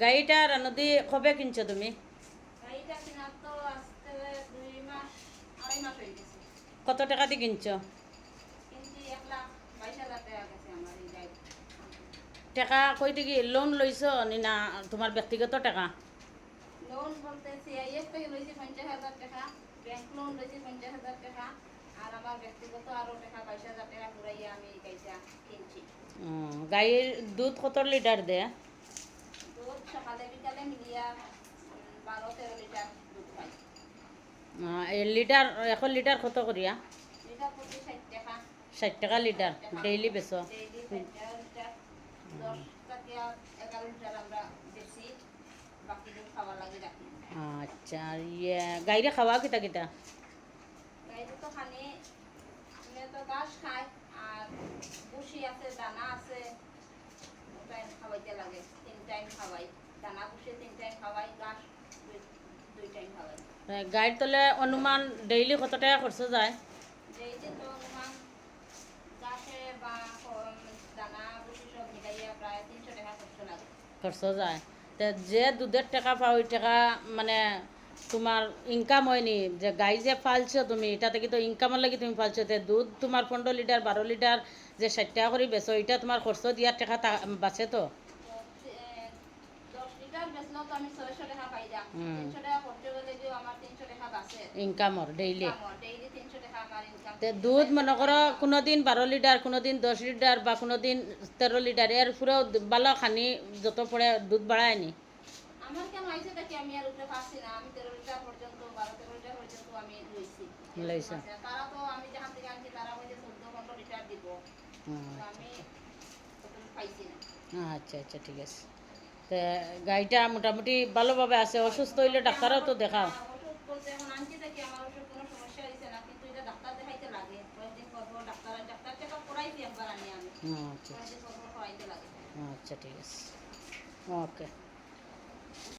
গাড়িটার নদী কবে কিনছো তুমি? গাড়িটা কেনার তো আসতে 2 মাস 2.5 মাস হয়ে গেছে। কত টাকা দিয়ে কিনছো? কিন্তু 1,22,000 টাকা গেছে আমার এই গাড়ি। টাকা কই থেকে লোন লইছো নি না তোমার ব্যক্তিগত টাকা? লোন বলতে সিআইএফ থেকে লইছি 50,000 টাকা, ব্যাংক লোন লইছি 50,000 টাকা, আর আমার ব্যক্তিগত আরও টাকা 22,000 টাকা ঘুরাইয়া আমি এই গাড়িটা কিনছি। গাড়ির দুধ কত লিটার দেয়? দুধ সকালে বিকালে মিলিয়া 12-13 লিটার দুধ পাই। লিটার এখন লিটার কত করিয়া? লিটার প্রতি 60 টাকা। 60 টাকা লিটার 60 টাকা ডেইলি বেচো? ডেইলি 60 টাকা লিটার। 10 টাকা 11 লিটার আমরা বেশি, বাকি দুধ খাওয়া লাগে রাখি। আচ্ছা আর গাইরে খাওয়া কিতা কিতা? গাইতে তো খানি এমনি তো ঘাস খায়, আর ভুসি আছে, দানা আছে, ওটাই খাওয়াইতে লাগে। 3 টাইম খাওয়াই, দানা ভুসি 3 টাইম খাওয়াই, ঘাস 2 টাইম খাওয়াই। গাড়ির তলে অনুমান ডেইলি কত টাকা খরচ যায়? ডেইলি তো অনুমান ঘাসে বা দানা ভুসি সব মিলাইয়া প্রায় 300 টাকা খরচ লাগে। খরচ যায় তে যে দুধের টাকা পাও ওই টাকা মানে তোমার ইনকাম হয়নি? যে গাই যে পালছো তুমি এটা থেকে তো ইনকামের লাগি তুমি পালছো, তে দুধ তোমার 15 লিটার 12 লিটার যে 60 টাকা করে বেচো এটা তোমার খরচ দিয়ার টাকা বাঁচে তো? তো 10 লিটার বেচলেও তো আমি 600 টাকা পাইলাম। হুম 300 টাকা খরচ গেলে যে আমার 300 টাকা বাঁচে। ইনকামর ডেইলি। ডেইলি 300 টাকা আমার ইনকাম। তে দুধ মনে করো কোনো দিন 12 লিটার, কোনো দিন 10 লিটার বা কোনো দিন 13 লিটার, এর পুরো ভালো খানি যত পড়ে দুধ বাড়ায় নি? আমার কেন আইছে দেখি আমি আর উঠতে পারছি না। আমি 13 লিটার পর্যন্ত 12-13 লিটার পর্যন্ত আমি লইছি। লইছো? তারা তো আমি যেখান থেকে আনছি তারা হইছে 14-15 লিটার দিব। তো আমি তখন পাইছি না। আচ্ছা আচ্ছা ঠিক আছে। তো গাড়িটা মোটামুটি ভালোভাবে আছে, অসুস্থ হইলে ডাক্তারও তো দেখাও? ওষুধ বলতে এখন আনছি দেখি আমার ওষুধ কোনো সমস্যা হয়েছে না, কিন্তু এটা ডাক্তার দেখাইতে লাগে। কয়েকদিন পর পর ডাক্তার চেক আপ করাইছি একবার আনি আমি। আচ্ছা কয়েকদিন পর পর করাইতে লাগে। আচ্ছা ঠিক আছে, ওকে।